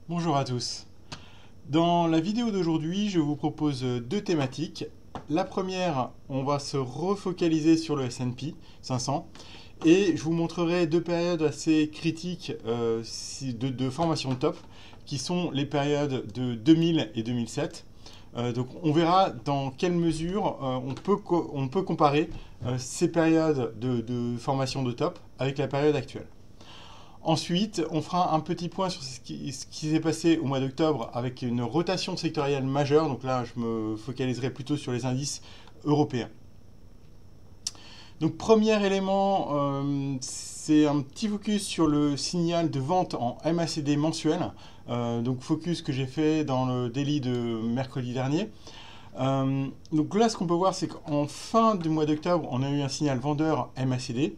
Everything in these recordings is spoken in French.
Bonjour à tous. Dans la vidéo d'aujourd'hui, je vous propose deux thématiques. La première, on va se refocaliser sur le S&P 500 et je vous montrerai deux périodes assez critiques de formation de top qui sont les périodes de 2000 et 2007. Donc on verra dans quelle mesure on peut comparer ces périodes de formation de top avec la période actuelle. Ensuite, on fera un petit point sur ce qui s'est passé au mois d'octobre avec une rotation sectorielle majeure. Donc là, je me focaliserai plutôt sur les indices européens. Donc premier élément, c'est un petit focus sur le signal de vente en MACD mensuel. Donc focus que j'ai fait dans le daily de mercredi dernier. Donc là, ce qu'on peut voir, c'est qu'en fin du mois d'octobre, on a eu un signal vendeur MACD.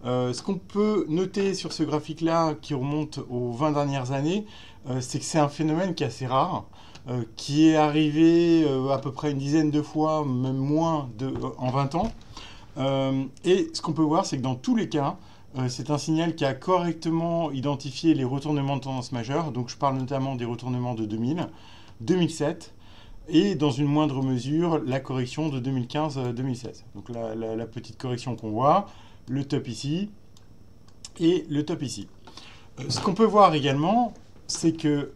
Ce qu'on peut noter sur ce graphique-là, qui remonte aux 20 dernières années, c'est que c'est un phénomène qui est assez rare, qui est arrivé à peu près une dizaine de fois, même moins en 20 ans. Et ce qu'on peut voir, c'est que dans tous les cas, c'est un signal qui a correctement identifié les retournements de tendance majeure. Donc je parle notamment des retournements de 2000, 2007 et dans une moindre mesure la correction de 2015-2016. Donc la petite correction qu'on voit, le top ici et le top ici. Ce qu'on peut voir également, c'est que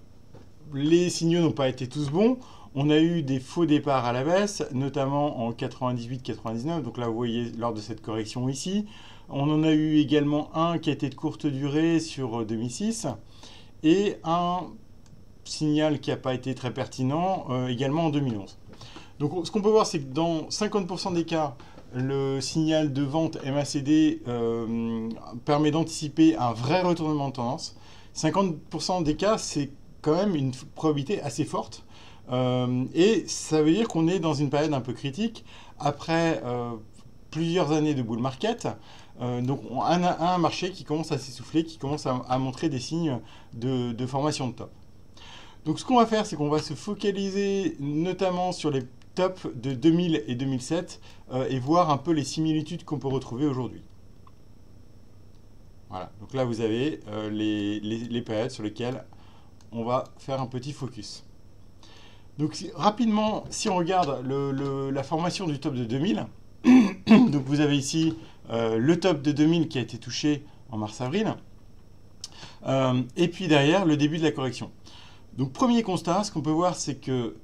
les signaux n'ont pas été tous bons. On a eu des faux départs à la baisse, notamment en 98-99. Donc là, vous voyez lors de cette correction ici. On en a eu également un qui a été de courte durée sur 2006 et un signal qui n'a pas été très pertinent également en 2011. Donc ce qu'on peut voir, c'est que dans 50% des cas, le signal de vente MACD permet d'anticiper un vrai retournement de tendance. 50% des cas, c'est quand même une probabilité assez forte. Et ça veut dire qu'on est dans une période un peu critique après plusieurs années de bull market. Donc on a un marché qui commence à s'essouffler, qui commence à montrer des signes de formation de top. Donc ce qu'on va faire, c'est qu'on va se focaliser notamment sur les tops de 2000 et 2007 et voir un peu les similitudes qu'on peut retrouver aujourd'hui. Voilà, donc là vous avez les périodes sur lesquelles on va faire un petit focus. Donc rapidement, si on regarde la formation du top de 2000, donc vous avez ici le top de 2000 qui a été touché en mars-avril, et puis derrière le début de la correction. Donc premier constat, ce qu'on peut voir, c'est que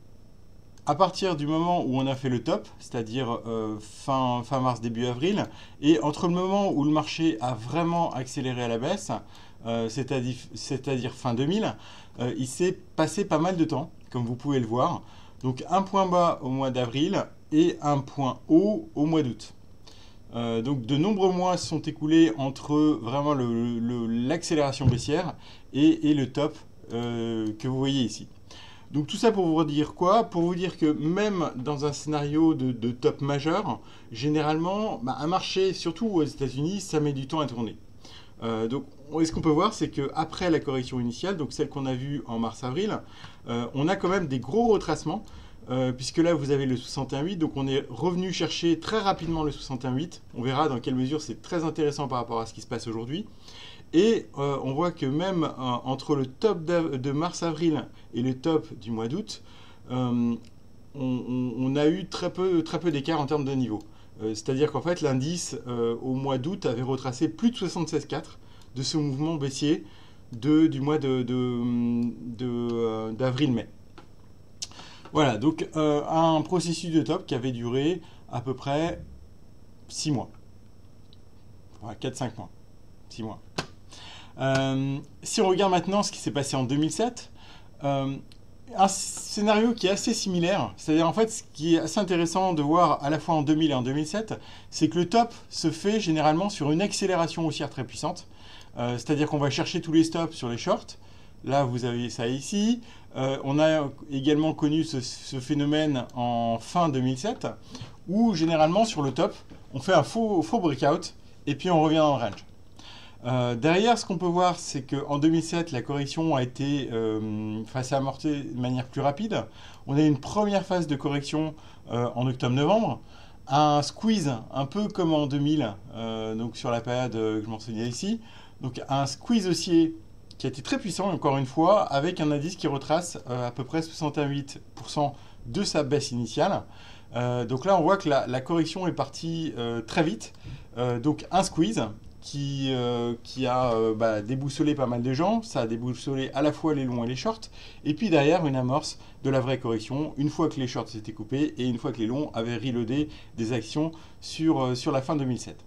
à partir du moment où on a fait le top, c'est-à-dire fin mars, début avril, et entre le moment où le marché a vraiment accéléré à la baisse, c'est-à-dire fin 2000, il s'est passé pas mal de temps, comme vous pouvez le voir. Donc un point bas au mois d'avril et un point haut au mois d'août. Donc de nombreux mois se sont écoulés entre vraiment l'accélération baissière et le top que vous voyez ici. Donc tout ça pour vous dire quoi? Pour vous dire que même dans un scénario de top majeur, généralement, un marché, surtout aux États-Unis, ça met du temps à tourner. Donc ce qu'on peut voir, c'est qu'après la correction initiale, donc celle qu'on a vue en mars-avril, on a quand même des gros retracements, puisque là vous avez le 61.8, donc on est revenu chercher très rapidement le 61.8. On verra dans quelle mesure c'est très intéressant par rapport à ce qui se passe aujourd'hui. Et on voit que même entre le top de mars-avril et le top du mois d'août, on a eu très peu d'écart en termes de niveau. C'est-à-dire qu'en fait, l'indice au mois d'août avait retracé plus de 76,4 de ce mouvement baissier du mois d'avril-mai. Voilà, donc un processus de top qui avait duré à peu près 6 mois. Voilà, 4-5 mois. 6 mois. Si on regarde maintenant ce qui s'est passé en 2007, un scénario qui est assez similaire, c'est-à-dire en fait ce qui est assez intéressant de voir à la fois en 2000 et en 2007, c'est que le top se fait généralement sur une accélération haussière très puissante, c'est-à-dire qu'on va chercher tous les stops sur les shorts. Là vous avez ça ici. On a également connu ce phénomène en fin 2007 où généralement sur le top on fait un faux breakout et puis on revient dans le range. Derrière, ce qu'on peut voir, c'est qu'en 2007, la correction a été s'est amortie de manière plus rapide. On a eu une première phase de correction en octobre-novembre, un squeeze un peu comme en 2000, donc sur la période que je mentionnais ici, donc un squeeze haussier qui a été très puissant, encore une fois, avec un indice qui retrace à peu près 68% de sa baisse initiale. Donc là, on voit que la correction est partie très vite. Donc un squeeze qui a déboussolé pas mal de gens. Ça a déboussolé à la fois les longs et les shorts. Et puis derrière, une amorce de la vraie correction, une fois que les shorts s'étaient coupés et une fois que les longs avaient reloadé des actions sur la fin 2007.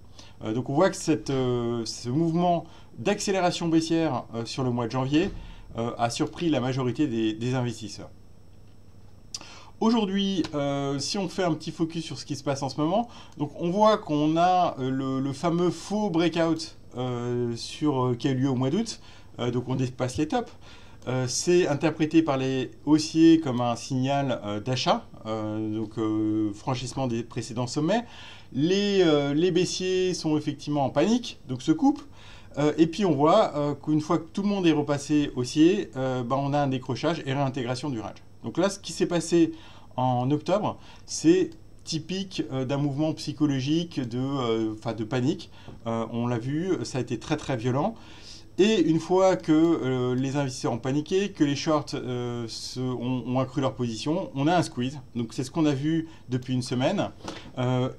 Donc on voit que ce mouvement d'accélération baissière sur le mois de janvier a surpris la majorité des investisseurs. Aujourd'hui, si on fait un petit focus sur ce qui se passe en ce moment, donc on voit qu'on a le fameux faux breakout qui a eu lieu au mois d'août, donc on dépasse les tops. C'est interprété par les haussiers comme un signal d'achat, donc franchissement des précédents sommets. Les baissiers sont effectivement en panique, donc se coupent. Et puis on voit qu'une fois que tout le monde est repassé haussier, on a un décrochage et réintégration du range. Donc là, ce qui s'est passé en octobre, c'est typique d'un mouvement psychologique de panique. On l'a vu, ça a été très très violent. Et une fois que les investisseurs ont paniqué, que les shorts ont accru leur position, on a un squeeze. Donc c'est ce qu'on a vu depuis une semaine.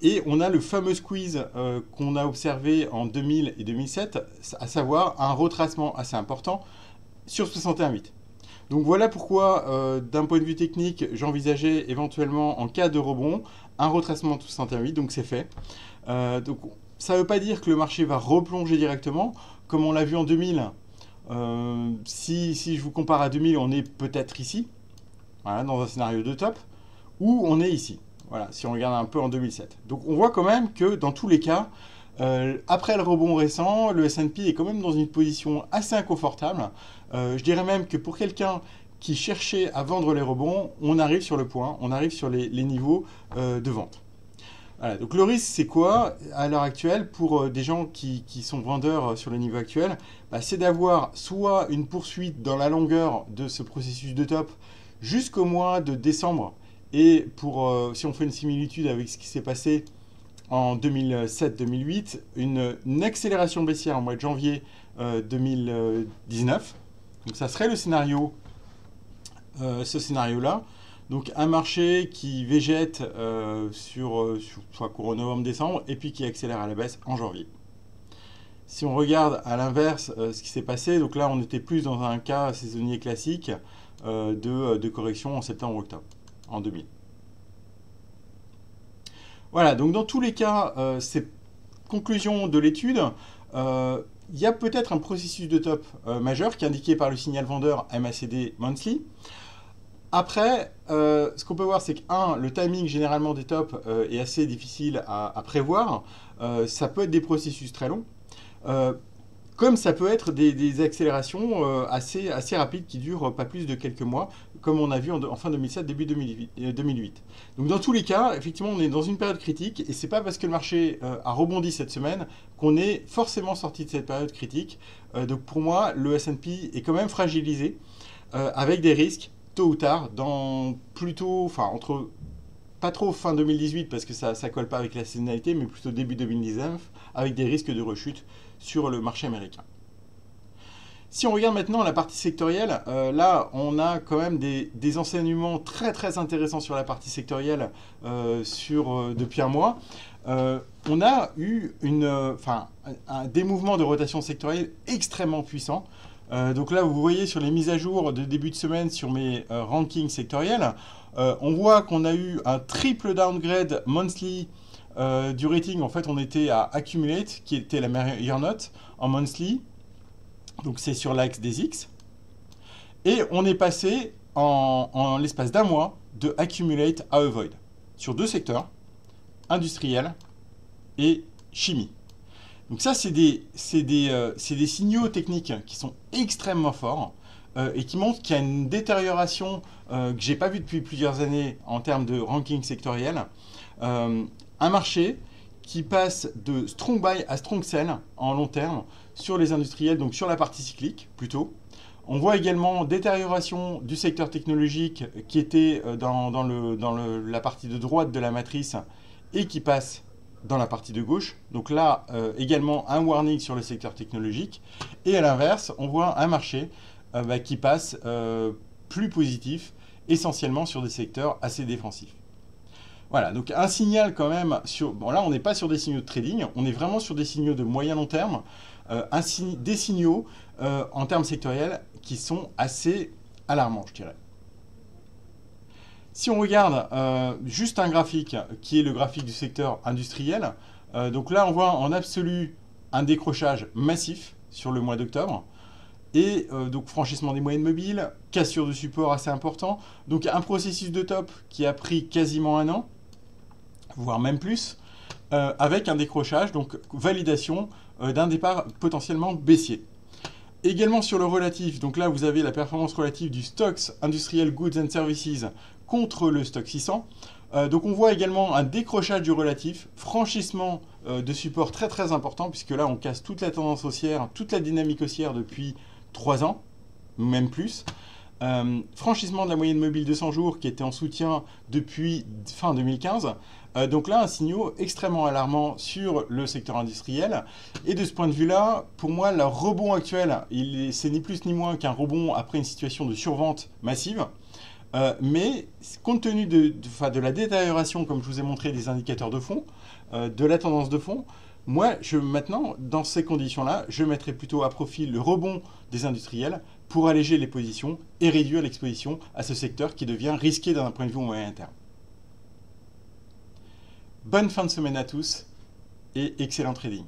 Et on a le fameux squeeze qu'on a observé en 2000 et 2007, à savoir un retracement assez important sur 61,8. Donc voilà pourquoi, d'un point de vue technique, j'envisageais éventuellement, en cas de rebond, un retracement de 61,8, donc c'est fait. Donc ça ne veut pas dire que le marché va replonger directement, comme on l'a vu en 2000. Si je vous compare à 2000, on est peut-être ici, voilà, dans un scénario de top, ou on est ici, voilà, si on regarde un peu en 2007. Donc on voit quand même que dans tous les cas, après le rebond récent, le S&P est quand même dans une position assez inconfortable. Je dirais même que pour quelqu'un qui cherchait à vendre les rebonds, on arrive sur le point, on arrive sur les niveaux de vente. Voilà, donc le risque, c'est quoi à l'heure actuelle pour des gens qui sont vendeurs sur le niveau actuel? C'est d'avoir soit une poursuite dans la longueur de ce processus de top jusqu'au mois de décembre. Et si on fait une similitude avec ce qui s'est passé en 2007-2008, une accélération baissière en mois de janvier 2019. Donc ça serait le scénario, ce scénario-là. Donc un marché qui végète soit courant novembre-décembre et puis qui accélère à la baisse en janvier. Si on regarde à l'inverse ce qui s'est passé, donc là on était plus dans un cas saisonnier classique de correction en septembre-octobre en 2000. Voilà, donc dans tous les cas, ces conclusions de l'étude, il y a peut-être un processus de top majeur qui est indiqué par le signal vendeur MACD Monthly. Après, ce qu'on peut voir, c'est que, le timing généralement des tops est assez difficile à prévoir. Ça peut être des processus très longs, comme ça peut être des accélérations assez rapides qui durent pas plus de quelques mois, comme on a vu en fin 2007, début 2008. Donc dans tous les cas, effectivement, on est dans une période critique, et c'est pas parce que le marché a rebondi cette semaine qu'on est forcément sorti de cette période critique. Donc pour moi, le S&P est quand même fragilisé, avec des risques tôt ou tard, pas trop fin 2018 parce que ça colle pas avec la saisonnalité, mais plutôt début 2019, avec des risques de rechute sur le marché américain. Si on regarde maintenant la partie sectorielle, là on a quand même des enseignements très très intéressants sur la partie sectorielle depuis un mois. On a eu des mouvements de rotation sectorielle extrêmement puissants. Donc là, vous voyez sur les mises à jour de début de semaine sur mes rankings sectoriels, on voit qu'on a eu un triple downgrade monthly du rating. En fait, on était à Accumulate, qui était la meilleure note en monthly. Donc c'est sur l'axe des X. Et on est passé en l'espace d'un mois de Accumulate à Avoid sur deux secteurs, industriel et chimie. Donc ça, c'est des signaux techniques qui sont extrêmement forts et qui montrent qu'il y a une détérioration que je n'ai pas vue depuis plusieurs années en termes de ranking sectoriel. Un marché qui passe de strong buy à strong sell en long terme sur les industriels, donc sur la partie cyclique plutôt. On voit également détérioration du secteur technologique qui était dans la partie de droite de la matrice et qui passe dans la partie de gauche. Donc là, également un warning sur le secteur technologique. Et à l'inverse, on voit un marché qui passe plus positif, essentiellement sur des secteurs assez défensifs. Voilà, donc un signal quand même sur... Bon là, on n'est pas sur des signaux de trading, on est vraiment sur des signaux de moyen-long terme, des signaux en termes sectoriels qui sont assez alarmants, je dirais. Si on regarde juste un graphique, qui est le graphique du secteur industriel, donc là, on voit en absolu un décrochage massif sur le mois d'octobre. Et donc franchissement des moyennes mobiles, cassure de support assez important. Donc un processus de top qui a pris quasiment un an, voire même plus, avec un décrochage, donc validation d'un départ potentiellement baissier. Également sur le relatif, donc là vous avez la performance relative du Stoxx Industrial Goods and Services contre le Stoxx 600. Donc on voit également un décrochage du relatif, franchissement de support très très important, puisque là on casse toute la tendance haussière, toute la dynamique haussière depuis 3 ans, même plus. Franchissement de la moyenne mobile de 100 jours qui était en soutien depuis fin 2015. Donc là, un signal extrêmement alarmant sur le secteur industriel. Et de ce point de vue-là, pour moi, le rebond actuel, c'est ni plus ni moins qu'un rebond après une situation de survente massive. Mais compte tenu de la détérioration, comme je vous ai montré, des indicateurs de fond, de la tendance de fond, moi, maintenant, dans ces conditions-là, je mettrai plutôt à profit le rebond des industriels pour alléger les positions et réduire l'exposition à ce secteur qui devient risqué d'un point de vue moyen terme. Bonne fin de semaine à tous et excellent trading.